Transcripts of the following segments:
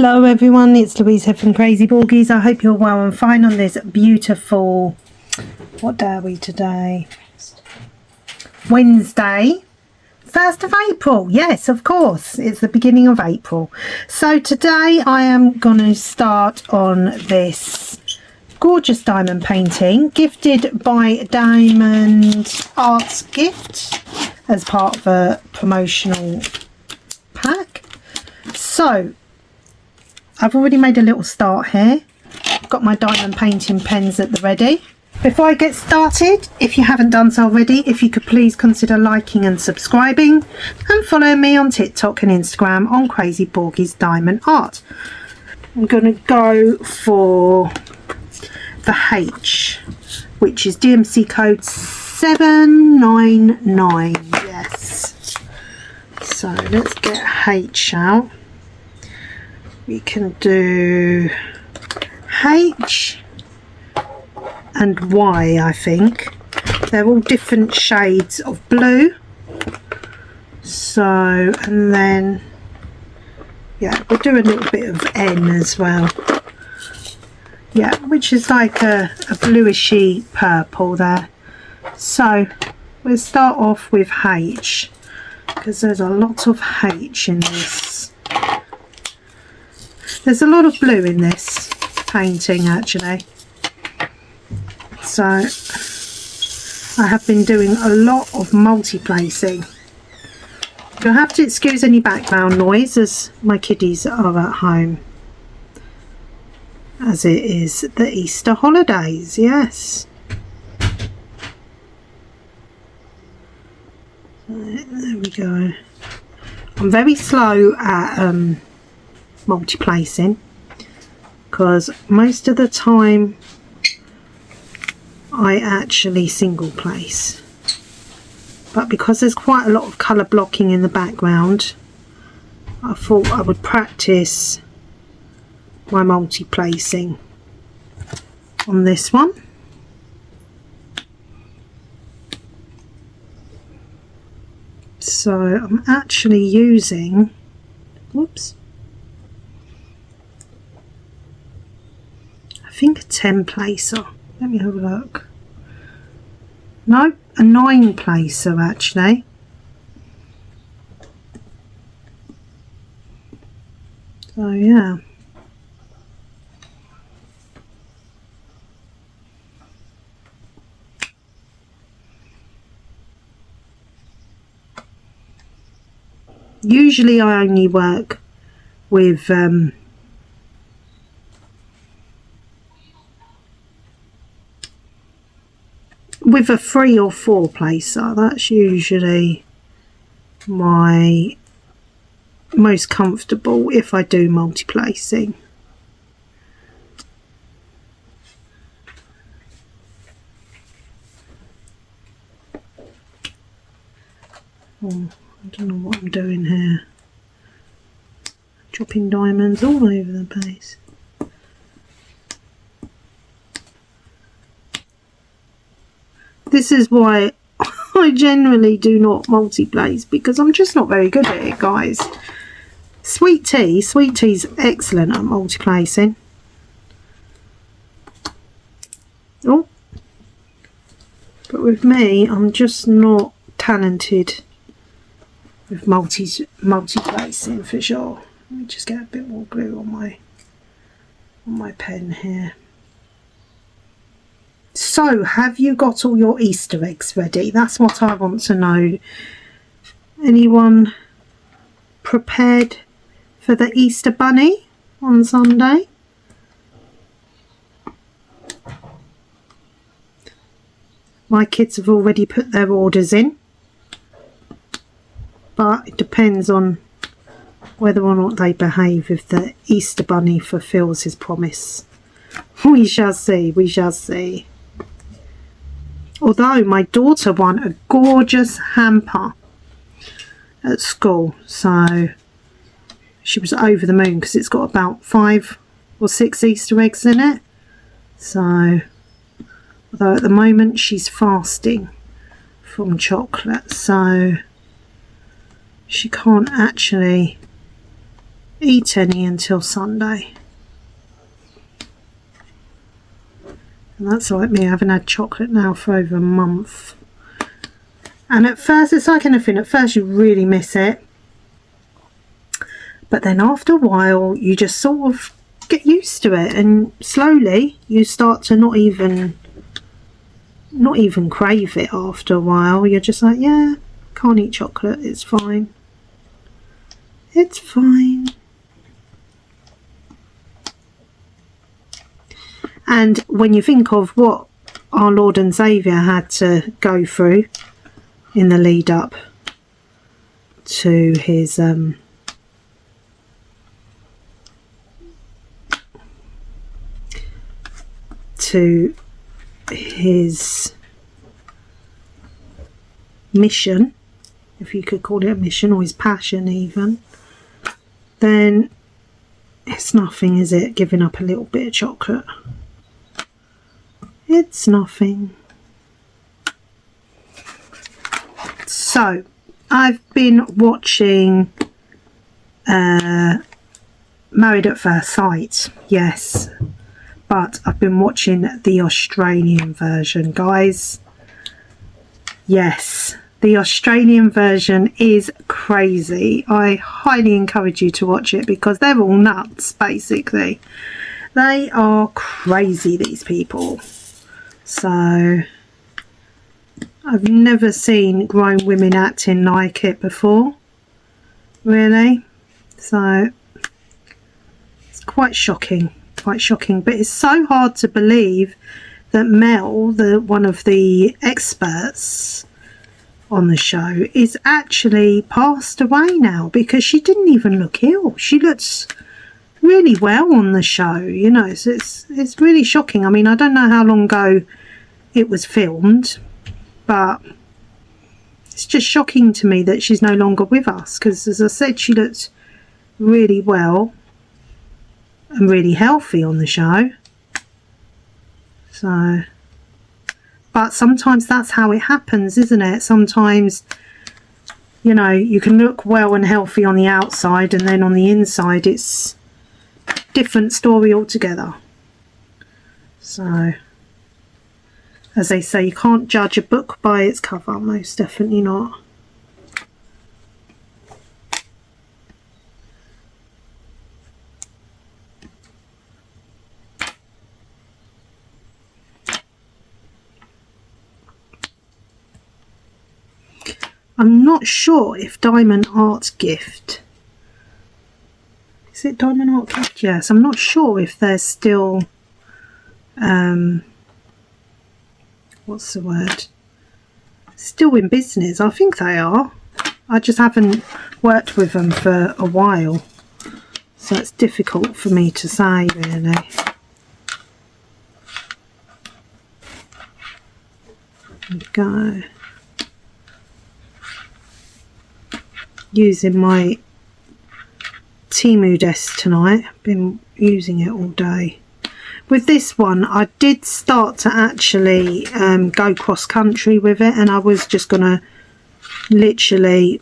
Hello everyone, it's Louise here from Crazy Borgies. I hope you're well and fine on this beautiful, what day are we today? Wednesday, 1st of April. Yes, of course, it's the beginning of April. So today I am going to start on this gorgeous diamond painting gifted by Diamond Arts Gift as part of a promotional pack. So I've already made a little start here. I've got my diamond painting pens at the ready. Before I get started, if you haven't done so already, if you could please consider liking and subscribing and following me on TikTok and Instagram on Crazy Borgies Diamond Art. I'm going to go for the H, which is DMC code 799. Yes. So let's get H out. We can do H and Y, I think. They're all different shades of blue. So, and then, yeah, we'll do a little bit of N as well. Yeah, which is like a bluishy purple there. So, we'll start off with H, because there's a lot of H in this. There's a lot of blue in this painting actually. So I have been doing a lot of multi-placing. You'll have to excuse any background noise as my kiddies are at home, as it is the Easter holidays. Yes. There we go. I'm very slow at multi-placing because most of the time I actually single place, but because there's quite a lot of colour blocking in the background, I thought I would practice my multi-placing on this one. So I'm actually using, whoops, I think a 10 placer. Let me have a look. No, a 9 placer actually. So yeah. Usually I only work with a 3 or 4 placer. That's usually my most comfortable if I do multi-placing. Oh, I don't know what I'm doing here. Dropping diamonds all over the place. This is why I generally do not multi-place, because I'm just not very good at it, guys. Sweet Tea's excellent at multi-placing. Oh, but with me, I'm just not talented with multi-placing for sure. Let me just get a bit more glue on my pen here. So, have you got all your Easter eggs ready? That's what I want to know. Anyone prepared for the Easter bunny on Sunday? My kids have already put their orders in, but it depends on whether or not they behave if the Easter bunny fulfills his promise. We shall see, we shall see. Although my daughter won a gorgeous hamper at school, so she was over the moon because it's got about 5 or 6 Easter eggs in it. So, although at the moment she's fasting from chocolate, so she can't actually eat any until Sunday. And that's like me, I haven't had chocolate now for over a month. And at first, it's like anything, at first you really miss it. But then after a while, you just sort of get used to it. And slowly, you start to not even crave it after a while. You're just like, yeah, can't eat chocolate, it's fine. It's fine. And when you think of what our Lord and Saviour had to go through in the lead up to his mission, if you could call it a mission, or his passion even, then it's nothing, is it, giving up a little bit of chocolate? It's nothing. So I've been watching Married at First Sight, yes, but I've been watching the Australian version, guys. Yes, the Australian version is crazy. I highly encourage you to watch it because they're all nuts, basically. They are crazy, these people. So I've never seen grown women acting like it before, really. So it's quite shocking, but it's so hard to believe that Mel, one of the experts on the show, is actually passed away now, because she didn't even look ill. She looks really well on the show, you know. So it's really shocking. I mean, I don't know how long ago it was filmed, but it's just shocking to me that she's no longer with us, because as I said, she looked really well and really healthy on the show. So, but sometimes that's how it happens, isn't it? Sometimes, you know, you can look well and healthy on the outside, and then on the inside it's a different story altogether. So, as they say, you can't judge a book by its cover, most definitely not. I'm not sure if Diamond Art Gift, is it Diamond Art Gift? Yes, I'm not sure if they're still what's the word, still in business. I think they are. I just haven't worked with them for a while, so it's difficult for me to say, really. There we go. Using my Temu desk tonight. Been using it all day. With this one, I did start to actually go cross country with it, and I was just gonna literally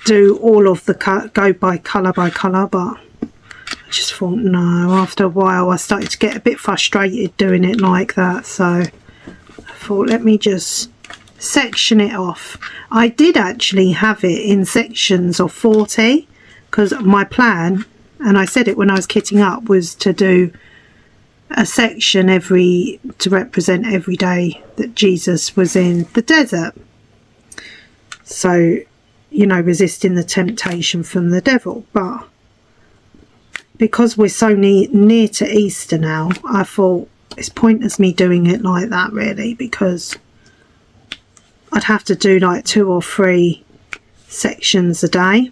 do all of the go by colour, but I just thought no. After a while, I started to get a bit frustrated doing it like that, so I thought, let me just section it off. I did actually have it in sections of 40, because my plan, and I said it when I was kitting up, was to do a section to represent every day that Jesus was in the desert. So, you know, resisting the temptation from the devil. But because we're so near to Easter now, I thought it's pointless me doing it like that, really, because I'd have to do like 2 or 3 sections a day.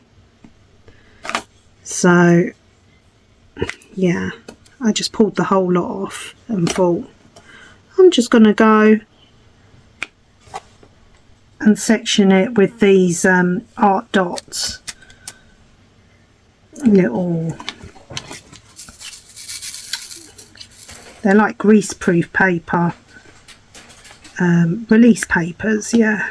So yeah, I just pulled the whole lot off and thought, I'm just going to go and section it with these art dots, little, they're like greaseproof paper, release papers, yeah.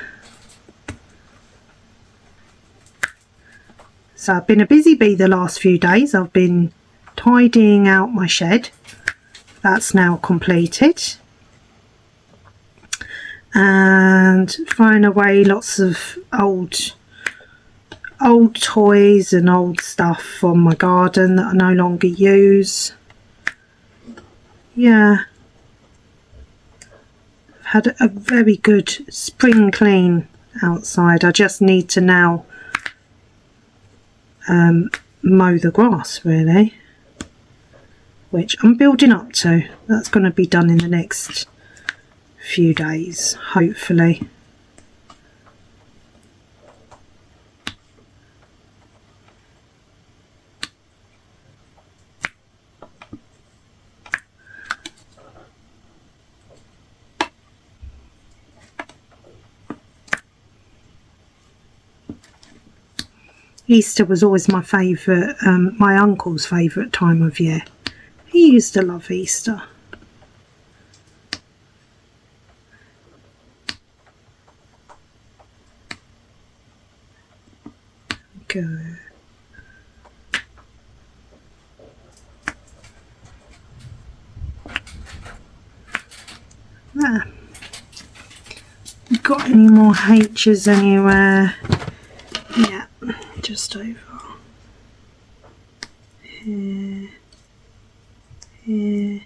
So I've been a busy bee the last few days. I've been tidying out my shed. That's now completed. And throwing away lots of old toys and old stuff from my garden that I no longer use. Yeah, I've had a very good spring clean outside. I just need to now mow the grass, really, which I'm building up to. That's going to be done in the next few days, hopefully. Easter was always my favourite, my uncle's favourite time of year. He used to love Easter. Go. There. Got any more H's anywhere? Yeah, just over here, here.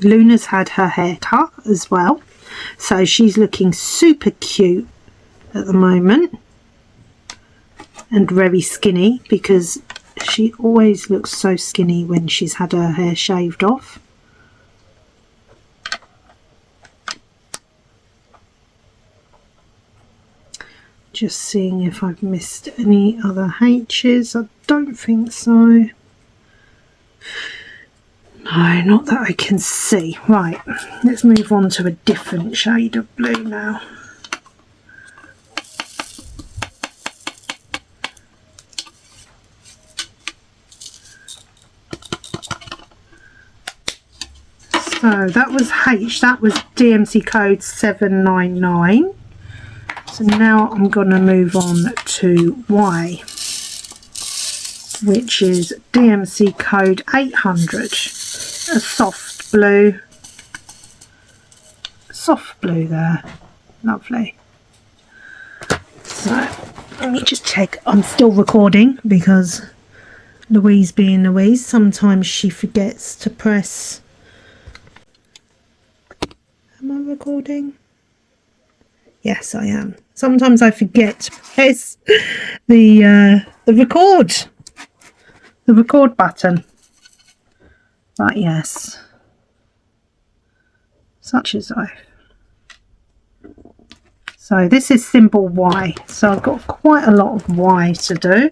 Luna's had her hair cut as well, so she's looking super cute at the moment and very skinny, because she always looks so skinny when she's had her hair shaved off. Just seeing if I've missed any other H's. I don't think so. No, not that I can see. Right, let's move on to a different shade of blue now. So that was H, that was DMC code 799. So now I'm going to move on to Y, which is DMC code 800. A soft blue there. Lovely. So let me just check I'm still recording, because Louise being Louise, sometimes she forgets to press. Am I recording? Yes, I am. Sometimes I forget to press the record button. But yes, such is life. So this is symbol Y. So I've got quite a lot of Y to do.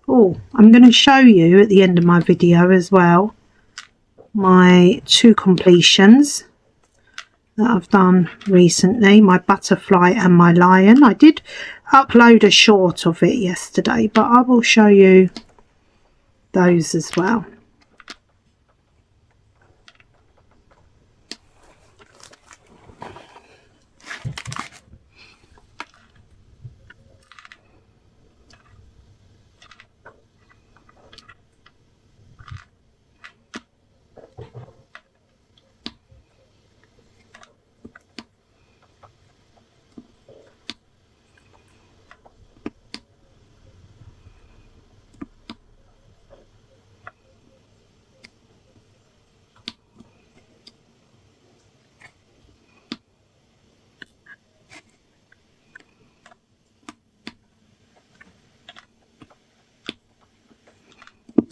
Oh, I'm going to show you at the end of my video as well my 2 completions that I've done recently, my butterfly and my lion. I did upload a short of it yesterday, but I will show you those as well.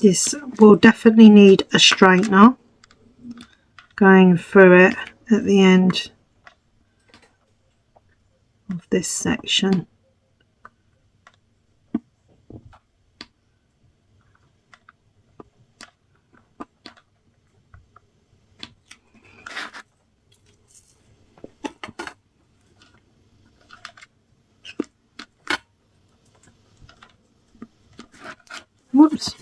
This will definitely need a straightener going through it at the end of this section. Whoops.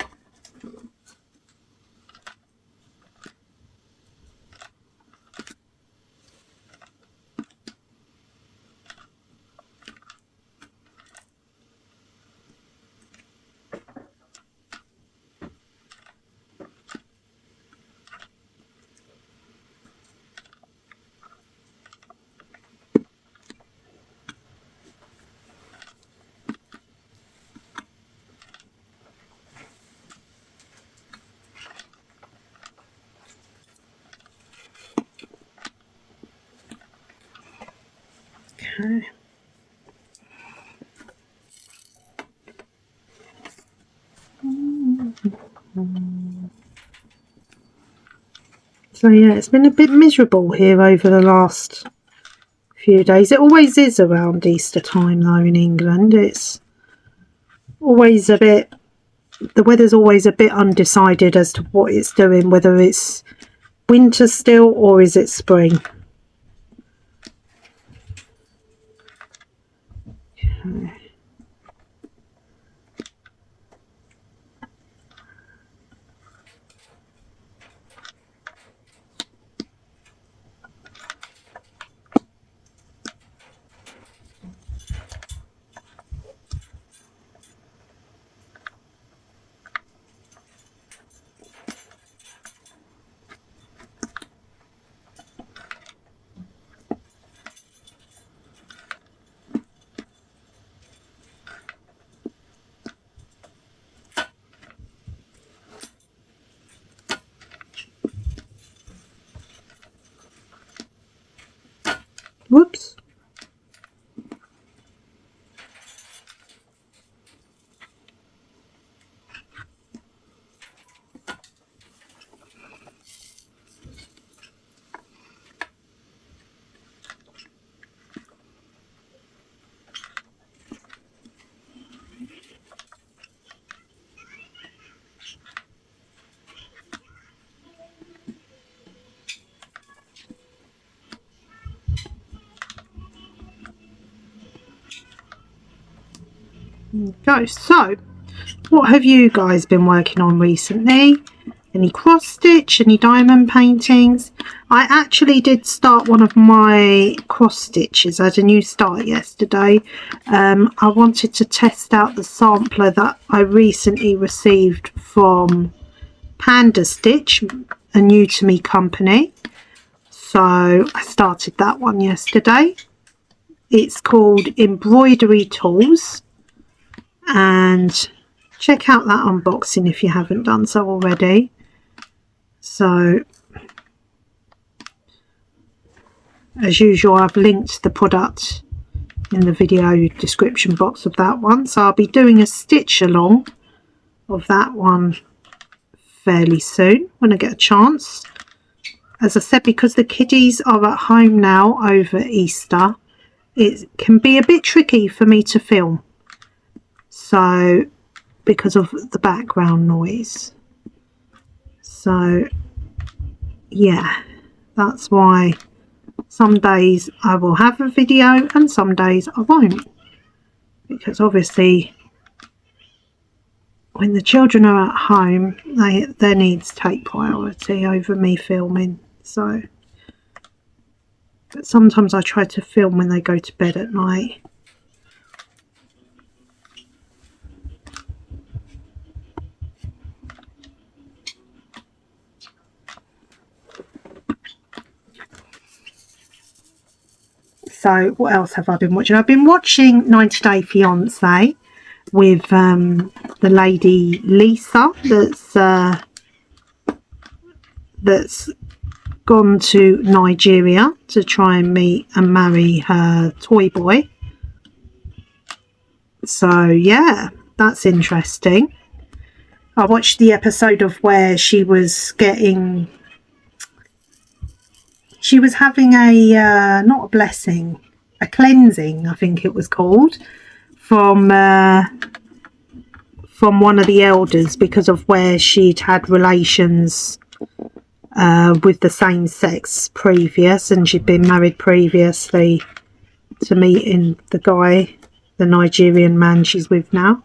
Okay. So yeah, it's been a bit miserable here over the last few days. It always is around Easter time though in England. It's always a bit, the weather's always a bit undecided as to what it's doing, whether it's winter still or is it spring. Okay. Whoops. Go. So, what have you guys been working on recently? Any cross stitch, any diamond paintings? I actually did start one of my cross stitches. I had a new start yesterday. I wanted to test out the sampler that I recently received from Panda Stitch, a new to me company. So I started that one yesterday. It's called Embroidery Tools, and check out that unboxing if you haven't done so already. So as usual, I've linked the product in the video description box of that one, so I'll be doing a stitch along of that one fairly soon when I get a chance. As I said, because the kiddies are at home now over Easter, it can be a bit tricky for me to film, so because of the background noise. So yeah, that's why some days I will have a video and some days I won't, because obviously when the children are at home, their needs take priority over me filming. So, but sometimes I try to film when they go to bed at night. So what else have I been watching? I've been watching 90 Day Fiance with the lady Lisa that's gone to Nigeria to try and meet and marry her toy boy. So yeah, that's interesting. I watched the episode of where she was having a, not a blessing, a cleansing, I think it was called, from one of the elders because of where she'd had relations with the same sex previous, and she'd been married previously to meeting the guy, the Nigerian man she's with now.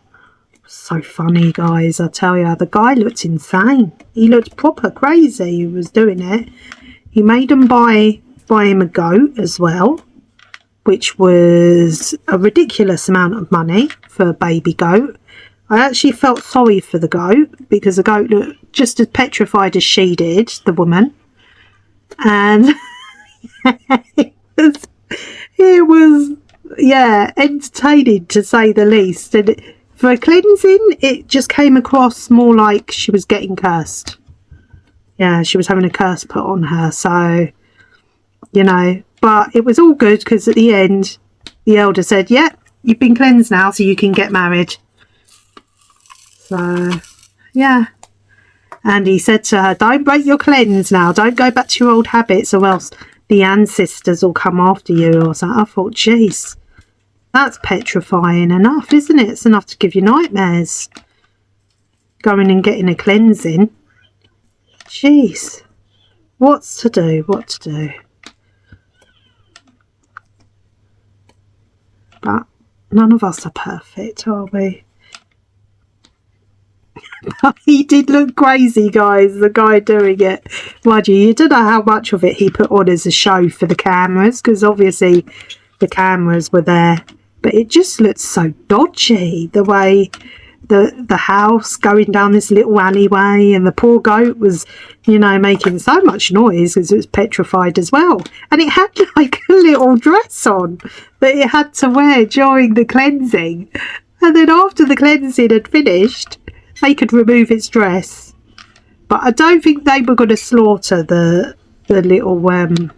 So funny, guys, I tell you. The guy looked insane. He looked proper crazy. He was doing it. He made him buy him a goat as well, which was a ridiculous amount of money for a baby goat. I actually felt sorry for the goat because the goat looked just as petrified as she did, the woman. And it was, yeah, entertaining to say the least. And for a cleansing, it just came across more like she was getting cursed. Yeah, she was having a curse put on her. So, you know, but it was all good because at the end, the elder said, yeah, you've been cleansed now, so you can get married. So, yeah. And he said to her, don't break your cleanse now. Don't go back to your old habits or else the ancestors will come after you or something. I thought, jeez, that's petrifying enough, isn't it? It's enough to give you nightmares. Going and getting a cleansing. Jeez. What's to do? What to do? But none of us are perfect, are we? He did look crazy, guys, the guy doing it. Mind you don't know how much of it he put on as a show for the cameras, because obviously the cameras were there, but it just looked so dodgy, the way the house going down this little alleyway, and the poor goat was, you know, making so much noise because it was petrified as well, and it had like a little dress on that it had to wear during the cleansing, and then after the cleansing had finished they could remove its dress. But I don't think they were going to slaughter the little lamb.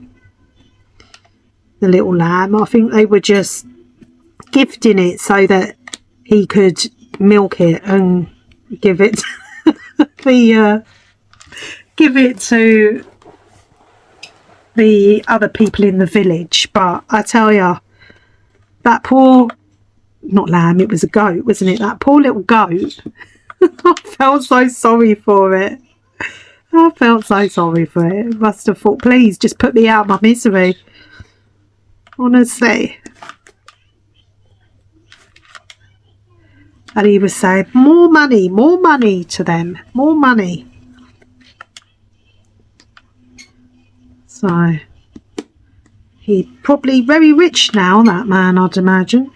I think they were just gifting it so that he could milk it and give it give it to the other people in the village. But I tell you, that poor, not lamb, it was a goat, wasn't it? That poor little goat. I felt so sorry for it. I felt so sorry for it. I must have thought, please just put me out of my misery. Honestly. And he was saying, more money to them, more money. So, he's probably very rich now, that man, I'd imagine.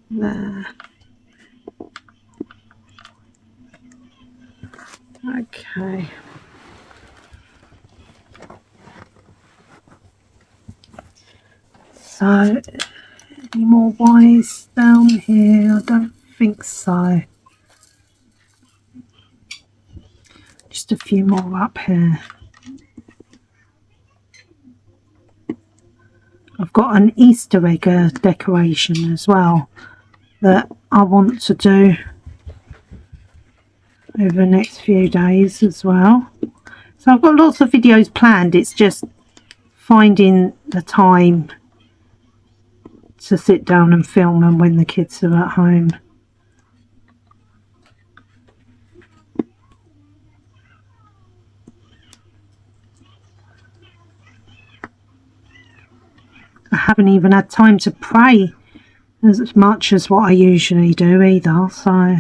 There. Okay. So, any more wires down here? I don't think so. Just a few more up here. I've got an Easter egg decoration as well that I want to do over the next few days as well. So I've got lots of videos planned. It's just finding the time to sit down and film them when the kids are at home. I haven't even had time to pray as much as what I usually do either, so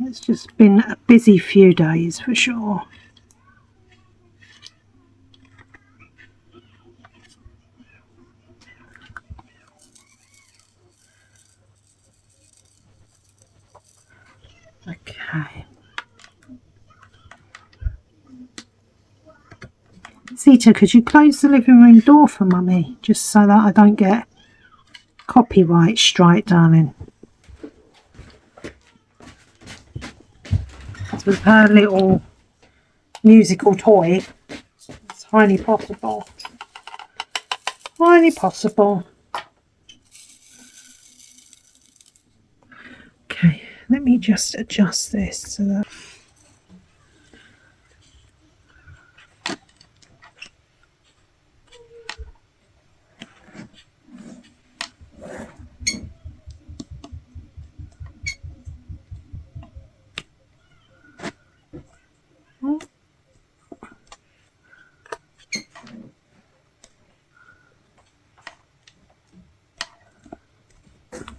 it's just been a busy few days for sure. Okay. Zita, could you close the living room door for Mummy, just so that I don't get copyright strike, darling? With her little musical toy, it's highly possible. highly possible. Okay, let me just adjust this so that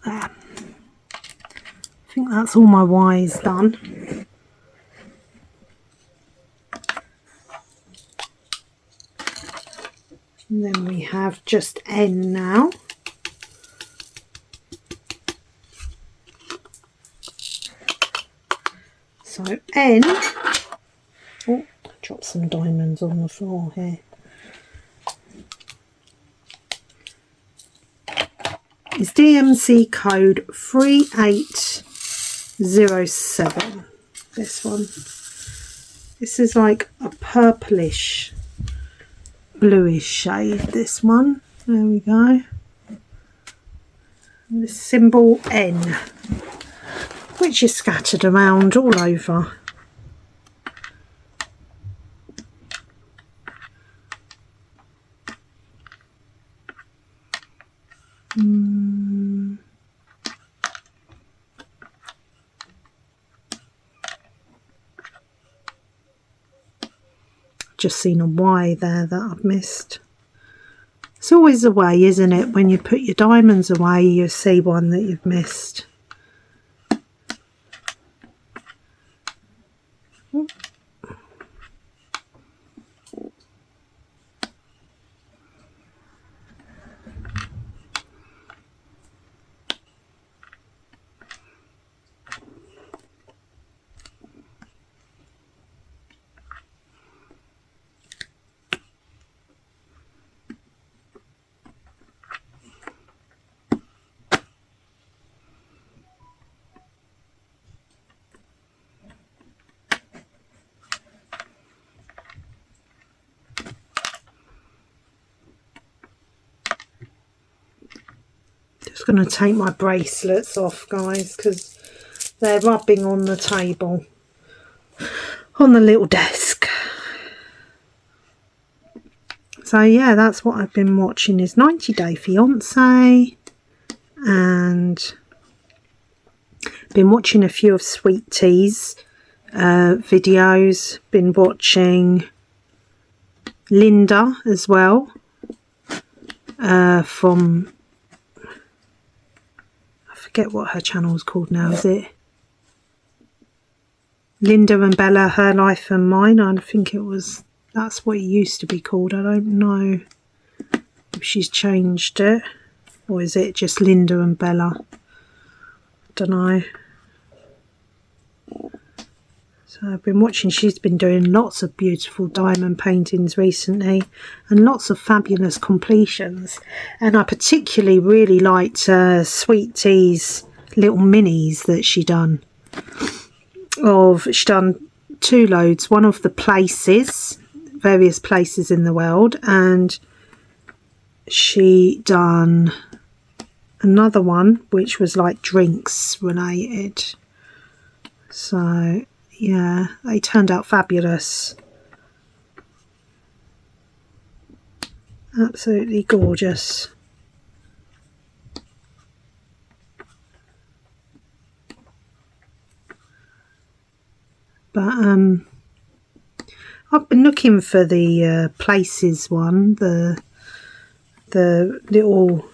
I think that's all my Y's done. And then we have just N now. So N, oh, drop some diamonds on the floor here, is DMC code 3807. This one. This is like a purplish, bluish shade, this one. There we go. And the symbol N, which is scattered around all over. Just seen a Y there that I've missed. It's always a way, isn't it? When you put your diamonds away, you see one that you've missed. Just going to take my bracelets off, guys, because they're rubbing on the table, on the little desk. So yeah, that's what I've been watching, is 90 Day Fiance, and been watching a few of Sweet Tea's videos, been watching Linda as well, from, I forget what her channel is called now, is it Linda and Bella, Her Life and Mine? I think it was, that's what it used to be called. I don't know if she's changed it, or is it just Linda and Bella? I don't know. So I've been watching, she's been doing lots of beautiful diamond paintings recently and lots of fabulous completions. And I particularly really liked Sweet Tea's little minis that she done. She done 2 loads, one of the places, various places in the world, and she done another one which was like drinks related. So yeah, they turned out fabulous. Absolutely gorgeous. But I've been looking for the places one, the little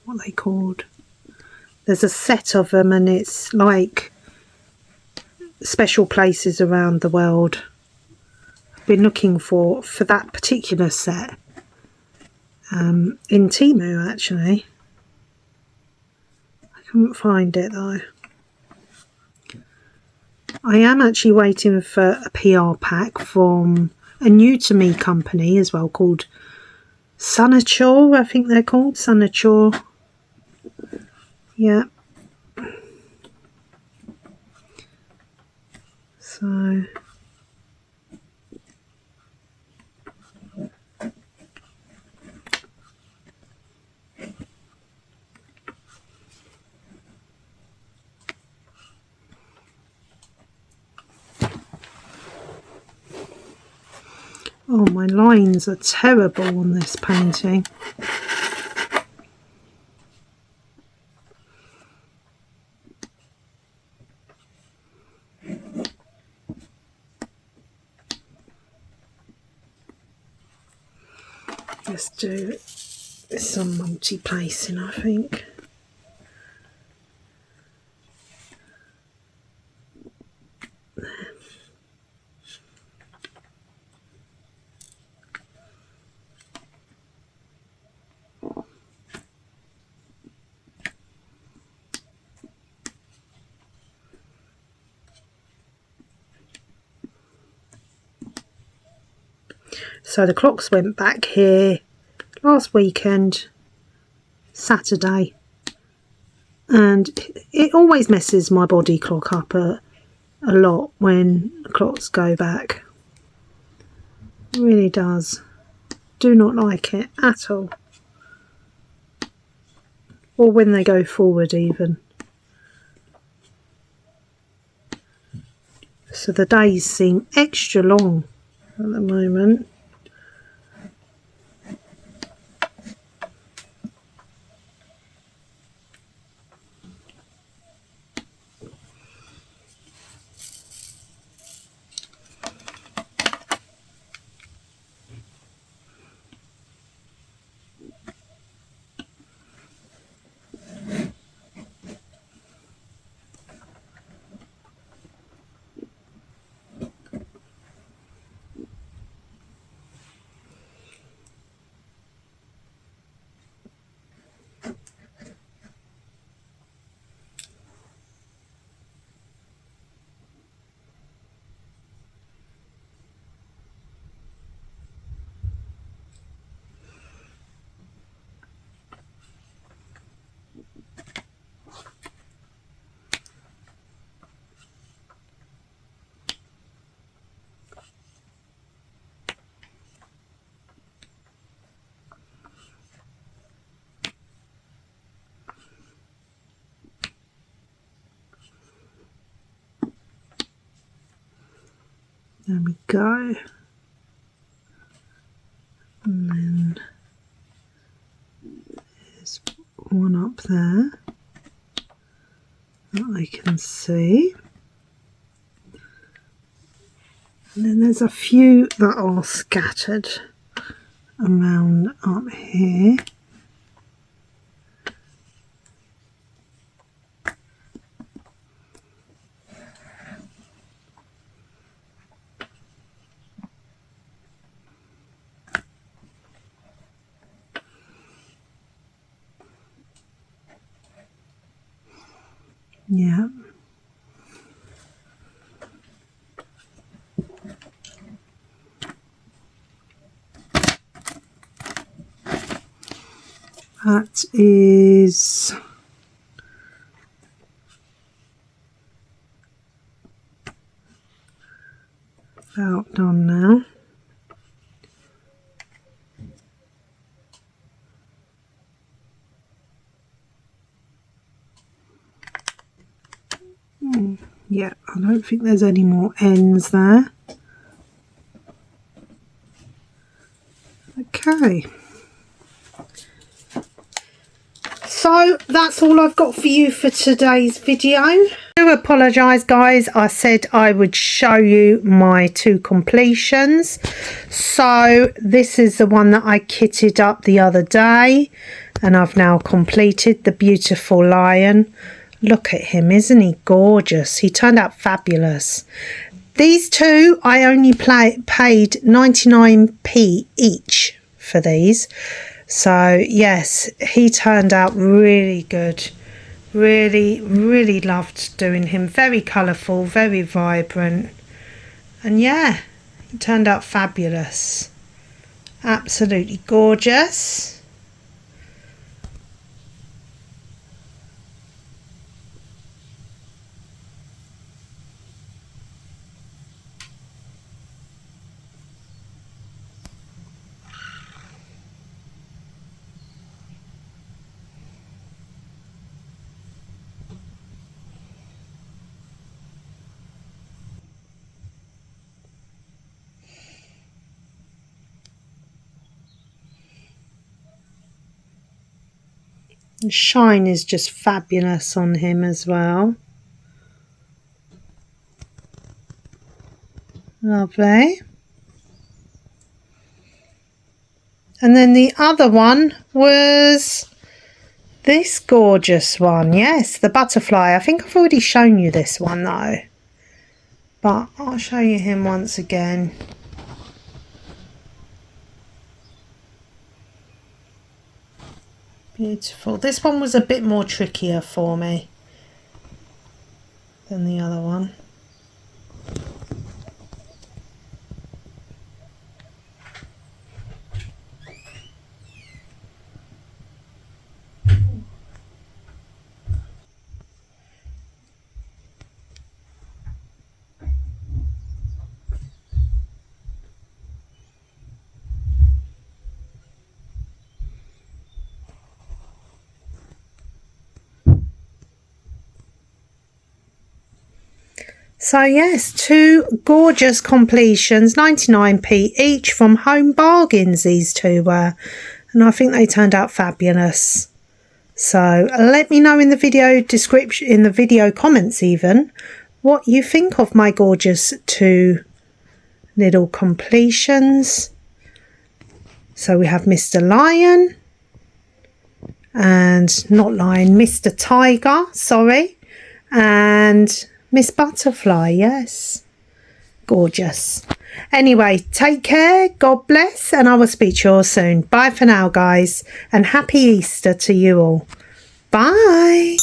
what are they called? There's a set of them, and it's like special places around the world. I've been looking for that particular set in Temu, actually. I couldn't find it though. I am actually waiting for a PR pack from a new to me company as well, called Sunature, I think they're called, Sunature. Yeah. So Oh, my lines are terrible on this painting. Let's do some multi-placing, I think. So the clocks went back here last weekend, Saturday, and it always messes my body clock up a lot when the clocks go back. It really does. Do not like it at all. Or when they go forward even. So the days seem extra long at the moment. There we go. And then there's one up there that I can see. And then there's a few that are scattered around up here. Yeah. That is about done now. Yeah, I don't think there's any more ends there. Okay. So that's all I've got for you for today's video. I do apologise, guys. I said I would show you my two completions. So this is the one that I kitted up the other day, and I've now completed the beautiful lion. Look at him, isn't he gorgeous? He turned out fabulous. These two, I only paid 99p each for these. So yes, he turned out really good. Really loved doing him. Very colourful, very vibrant. And yeah, he turned out fabulous. Absolutely gorgeous. And shine is just fabulous on him as well. Lovely. And then the other one was this gorgeous one. Yes, the butterfly. I think I've already shown you this one though, but I'll show you him once again. Beautiful. This one was a bit more trickier for me than the other one. So yes, 2 gorgeous completions, 99p each from Home Bargains, these 2 were, and I think they turned out fabulous. So let me know in the video description, in the video comments even, what you think of my gorgeous 2 little completions. So we have Mr. Lion, and not Lion, Mr. Tiger, sorry, and Miss Butterfly. Yes, gorgeous. Anyway, take care, God bless, and I will speak to you all soon. Bye for now, guys, and happy Easter to you all. Bye.